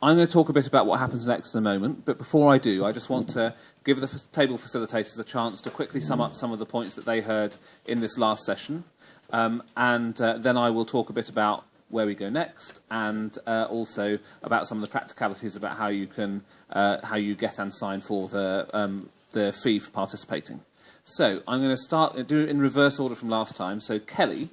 I'm going to talk a bit about what happens next in a moment, but before I do, I just want to give the table facilitators a chance to quickly sum up some of the points that they heard in this last session, and then I will talk a bit about where we go next, and also about some of the practicalities about how you can how you get and sign for the fee for participating. So I'm going to do it in reverse order from last time. So Kelly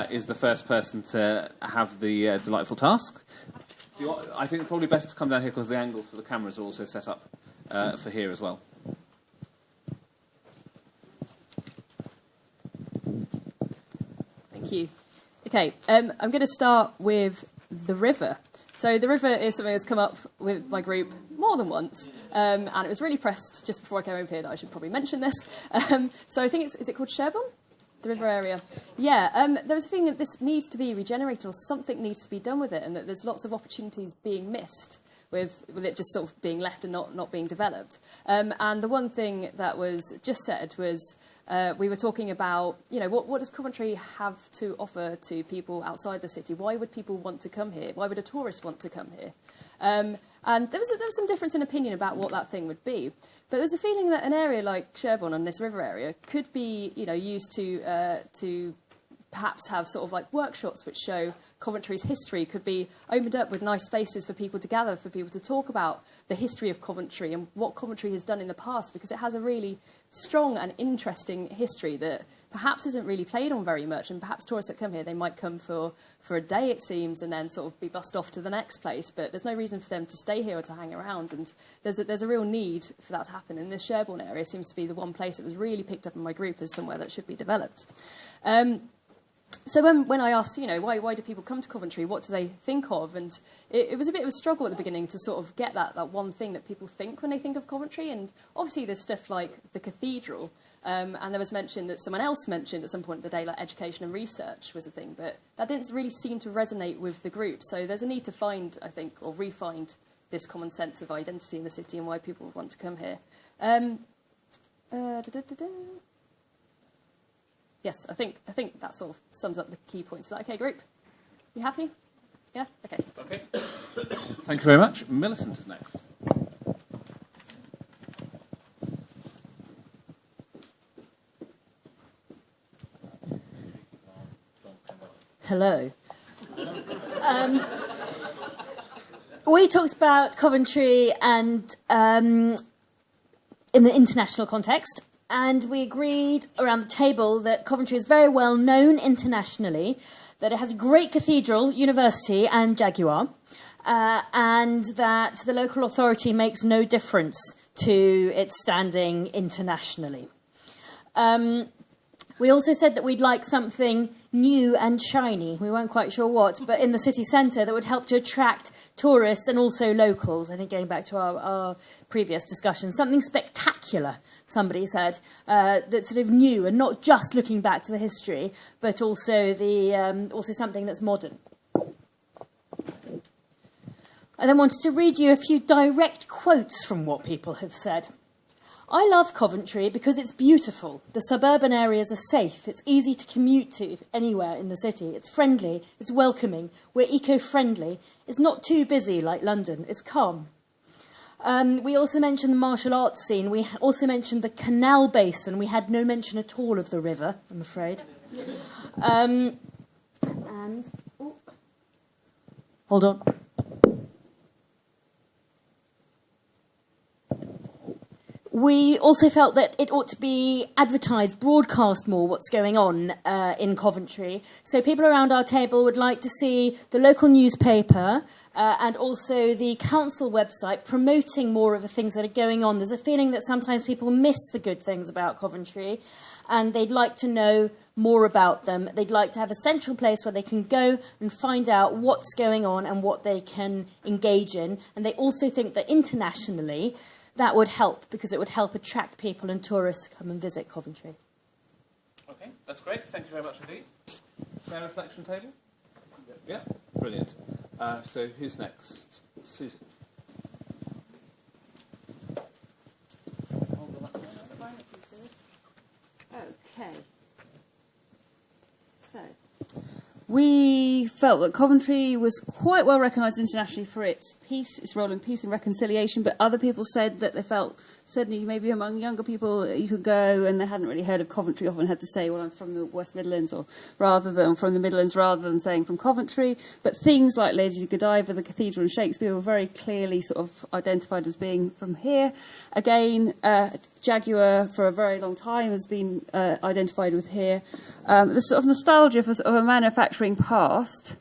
is the first person to have the delightful task. I think it's probably best to come down here because the angles for the cameras are also set up for here as well. Thank you. Okay, I'm going to start with the river. So the river is something that's come up with my group more than once, and it was really pressed just before I came over here that I should probably mention this. So I think is it called Sherborne? The river area. Yeah, there was a feeling that this needs to be regenerated or something needs to be done with it, and that there's lots of opportunities being missed with it just sort of being left and not being developed. And the one thing that was just said was we were talking about, you know, what does Coventry have to offer to people outside the city? Why would people want to come here? Why would a tourist want to come here? And there was some difference in opinion about what that thing would be. But there's a feeling that an area like Sherborne and this river area could be, you know, used to perhaps have sort of like workshops which show Coventry's history, could be opened up with nice spaces for people to gather, for people to talk about the history of Coventry and what Coventry has done in the past, because it has a really strong and interesting history that perhaps isn't really played on very much, and perhaps tourists that come here, they might come for a day, it seems, and then sort of be bussed off to the next place, but there's no reason for them to stay here or to hang around, and there's a real need for that to happen, and this Sherborne area seems to be the one place that was really picked up in my group as somewhere that should be developed. So when I asked, you know, why do people come to Coventry, what do they think of? And it was a bit of a struggle at the beginning to sort of get that one thing that people think when they think of Coventry. And obviously there's stuff like the cathedral. And there was mention that someone else mentioned at some point of the day, like education and research was a thing. But that didn't really seem to resonate with the group. So there's a need to find, I think, or re-find this common sense of identity in the city and why people would want to come here. Yes, I think that sort of sums up the key points. Is that okay, group? You happy? Yeah? Okay. Okay. Thank you very much. Millicent is next. Hello. We talked about Coventry and in the international context. And we agreed around the table that Coventry is very well known internationally, that it has a great cathedral, university and Jaguar, and that the local authority makes no difference to its standing internationally. We also said that we'd like something new and shiny. We weren't quite sure what, but in the city centre that would help to attract tourists and also locals. I think going back to our previous discussion, something spectacular, somebody said, that's sort of new and not just looking back to the history, but also also something that's modern. I then wanted to read you a few direct quotes from what people have said. I love Coventry because it's beautiful. The suburban areas are safe. It's easy to commute to anywhere in the city. It's friendly. It's welcoming. We're eco-friendly. It's not too busy like London. It's calm. We also mentioned the martial arts scene. We also mentioned the canal basin. We had no mention at all of the river, I'm afraid. Hold on. We also felt that it ought to be advertised, broadcast more what's going on in Coventry. So people around our table would like to see the local newspaper and also the council website promoting more of the things that are going on. There's a feeling that sometimes people miss the good things about Coventry and they'd like to know more about them. They'd like to have a central place where they can go and find out what's going on and what they can engage in. And they also think that internationally that would help because it would help attract people and tourists to come and visit Coventry. Okay, that's great. Thank you very much indeed. Fair reflection table? Yeah, brilliant. So who's next? Susie. Okay. So, we felt that Coventry was quite well recognised internationally for its peace, its role in peace and reconciliation, but other people said that they felt, certainly maybe among younger people, you could go and they hadn't really heard of Coventry, often had to say, well, I'm from the West Midlands, or rather than from the Midlands, rather than saying from Coventry. But things like Lady Godiva, the Cathedral and Shakespeare were very clearly sort of identified as being from here. Again, Jaguar for a very long time has been identified with here. The sort of nostalgia of a manufacturing past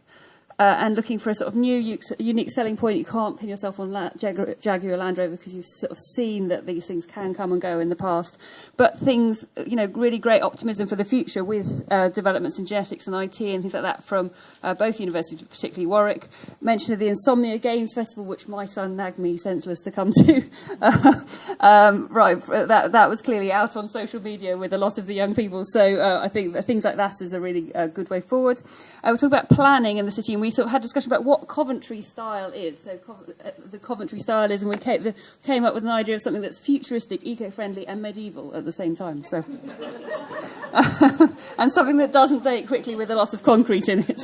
and looking for a sort of new unique selling point. You can't pin yourself on Jaguar Land Rover because you've sort of seen that these things can come and go in the past. But things, really great optimism for the future with developments in genetics and IT and things like that from both universities, particularly Warwick. Mention of the Insomnia Games Festival, which my son nagged me senseless to come to. That was clearly out on social media with a lot of the young people. So I think that things like that is a really good way forward. We'll talk about planning in the city, and we sort of had a discussion about what Coventry style is. So the Coventry style is, and we came up with an idea of something that's futuristic, eco-friendly, and medieval at the same time. So, and something that doesn't date quickly with a lot of concrete in it.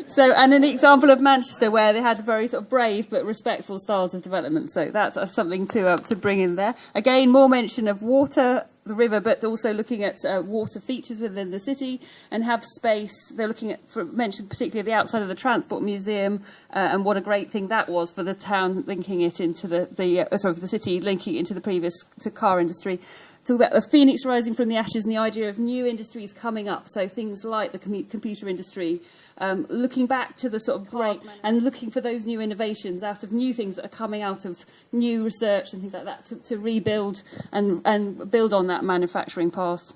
So, and an example of Manchester where they had very sort of brave but respectful styles of development. So that's something to bring in there. Again, more mention of water, the river, but also looking at water features within the city and have space. They're looking at, mentioned particularly the outside of the Transport Museum and what a great thing that was for the town, linking it into the city, linking it into the previous car industry. Talk about the phoenix rising from the ashes and the idea of new industries coming up. So things like the computer industry, looking back to the sort of great and looking for those new innovations out of new things that are coming out of new research and things like that to rebuild and build on that manufacturing past.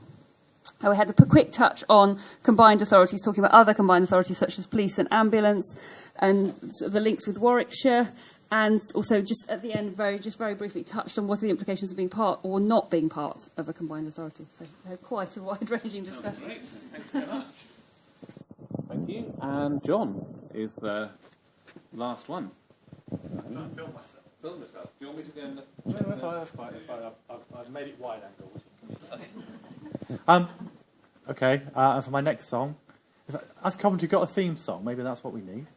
We had a quick touch on combined authorities, talking about other combined authorities such as police and ambulance and sort of the links with Warwickshire. And also, just at the end, very briefly touched on what are the implications of being part or not being part of a combined authority. So quite a wide-ranging discussion. Great. Thank you very much. Thank you. And John is the last one. I'm trying to film myself. Film yourself. Do you want me to go in the... No, that's fine. I've made it wide angle. Okay, and for my next song, has Coventry got a theme song? Maybe that's what we need.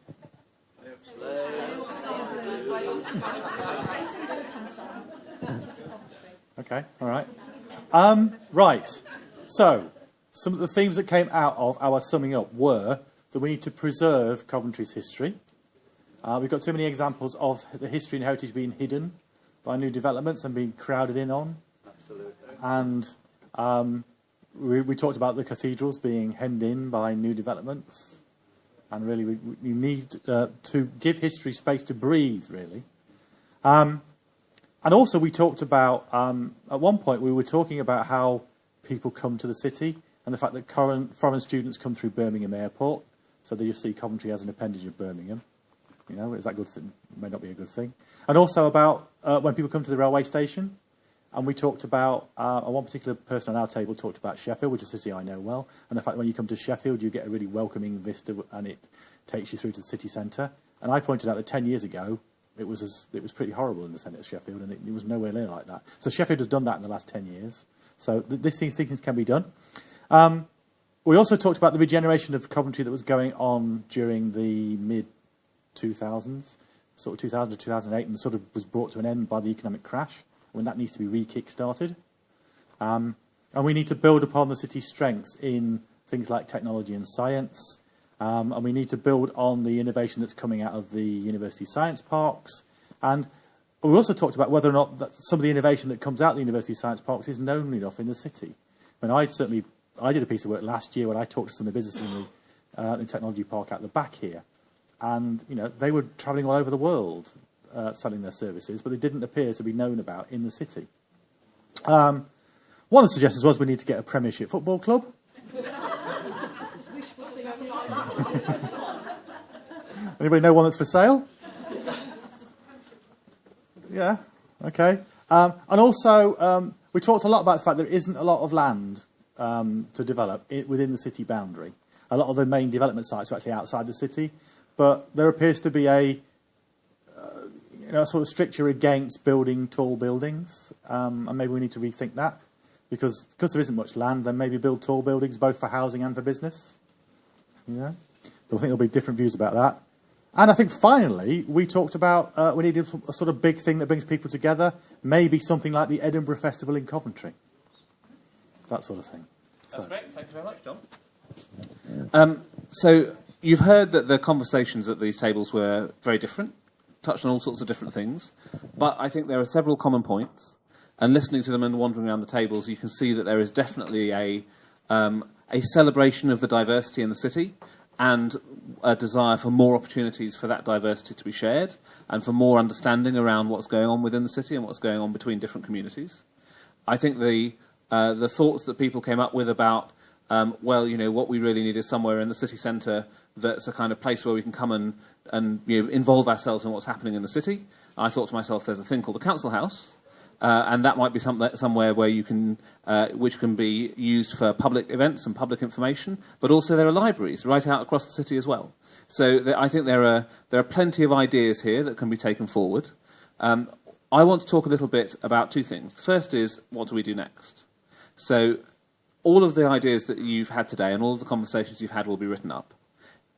Okay, all right. Right, so some of the themes that came out of our summing up were that we need to preserve Coventry's history. We've got too many examples of the history and heritage being hidden by new developments and being crowded in on. Absolutely. And we talked about the cathedrals being hemmed in by new developments. And really, we need to give history space to breathe, really. And also, we talked about, at one point, we were talking about how people come to the city and the fact that foreign students come through Birmingham Airport, so they just see Coventry as an appendage of Birmingham. Is that a good thing? It may not be a good thing. And also about when people come to the railway station. And we talked about, one particular person on our table talked about Sheffield, which is a city I know well, and the fact that when you come to Sheffield, you get a really welcoming vista and it takes you through to the city centre. And I pointed out that 10 years ago, it was pretty horrible in the centre of Sheffield, and it was nowhere near like that. So Sheffield has done that in the last 10 years. So these things can be done. We also talked about the regeneration of Coventry that was going on during the mid-2000s, sort of 2000 to 2008, and sort of was brought to an end by the economic crash, when that needs to be re-kick-started. And we need to build upon the city's strengths in things like technology and science. And we need to build on the innovation that's coming out of the university science parks. And we also talked about whether or not that some of the innovation that comes out of the university science parks is known enough in the city. I did a piece of work last year when I talked to some of the businesses in the technology park at the back here. And, they were travelling all over the world, selling their services, but they didn't appear to be known about in the city. One of the suggestions was we need to get a Premiership football club. Anybody know one that's for sale? Yeah, okay. And also, we talked a lot about the fact there isn't a lot of land to develop within the city boundary. A lot of the main development sites are actually outside the city, but there appears to be a sort of stricture against building tall buildings, and maybe we need to rethink that, because there isn't much land, then maybe build tall buildings both for housing and for business. You know, but I think there'll be different views about that. And I think finally we talked about we needed a sort of big thing that brings people together, maybe something like the Edinburgh Festival in Coventry, that sort of thing. That's great. Thank you very much, John. So you've heard that the conversations at these tables were very different, touched on all sorts of different things, but I think there are several common points. And listening to them and wandering around the tables, you can see that there is definitely a celebration of the diversity in the city, and a desire for more opportunities for that diversity to be shared, and for more understanding around what's going on within the city and what's going on between different communities. I think the thoughts that people came up with about, well, you know, what we really need is somewhere in the city centre that's a kind of place where we can come and you know, involve ourselves in what's happening in the city. I thought to myself, there's a thing called the council house, and that might be somewhere where you can, which can be used for public events and public information. But also there are libraries right out across the city as well. So I think there are plenty of ideas here that can be taken forward. I want to talk a little bit about two things. The first is, what do we do next? So all of the ideas that you've had today and all of the conversations you've had will be written up.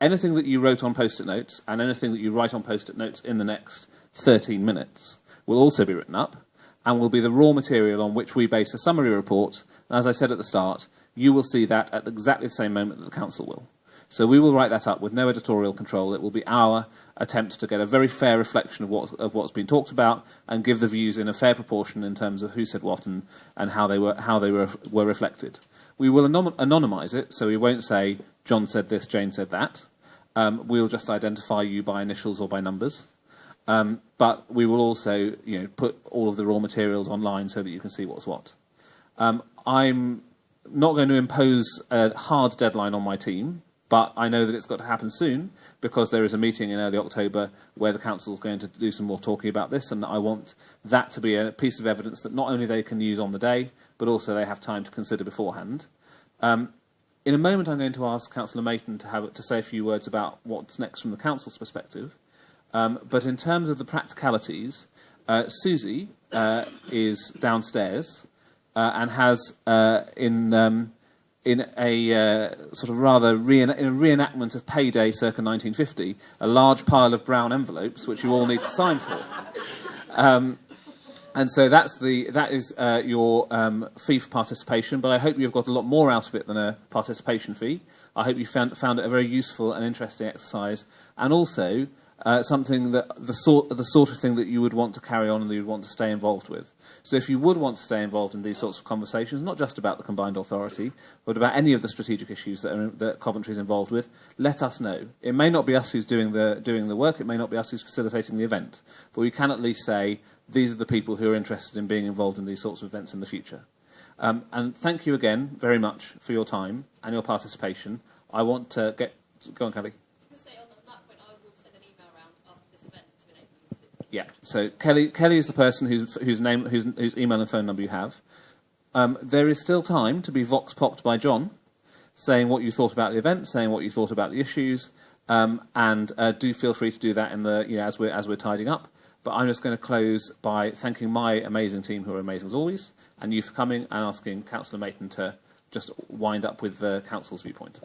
Anything that you wrote on Post-it notes and anything that you write on Post-it notes in the next 13 minutes will also be written up, and will be the raw material on which we base a summary report. And as I said at the start, you will see that at exactly the same moment that the council will. So we will write that up with no editorial control. It will be our attempt to get a very fair reflection of what's been talked about, and give the views in a fair proportion in terms of who said what and how they were reflected. We will anonymise it, so we won't say John said this, Jane said that. We'll just identify you by initials or by numbers. But we will also, you know, put all of the raw materials online so that you can see what's what. I'm not going to impose a hard deadline on my team, but I know that it's got to happen soon, because there is a meeting in early October where the council is going to do some more talking about this, and I want that to be a piece of evidence that not only they can use on the day, but also they have time to consider beforehand. In a moment, I'm going to ask Councillor Mayton to say a few words about what's next from the council's perspective. But in terms of the practicalities, Susie is downstairs and has, in a sort of rather in a reenactment of Payday circa 1950, a large pile of brown envelopes which you all need to sign for. And so that is your fee for participation, but I hope you've got a lot more out of it than a participation fee. I hope you found it a very useful and interesting exercise, and also something that the sort of thing that you would want to carry on and that you would want to stay involved with. So if you would want to stay involved in these sorts of conversations, not just about the combined authority, but about any of the strategic issues that Coventry is involved with, let us know. It may not be us who's doing the work, it may not be us who's facilitating the event, but we can at least say these are the people who are interested in being involved in these sorts of events in the future. And thank you again very much for your time and your participation. I want to go on, Kelly. Yeah, so Kelly is the person whose email and phone number you have. There is still time to be vox popped by John, saying what you thought about the event, saying what you thought about the issues, and do feel free to do that in the as we're tidying up. But I'm just going to close by thanking my amazing team, who are amazing as always, and you for coming, and asking Councillor Mayton to just wind up with the council's viewpoint.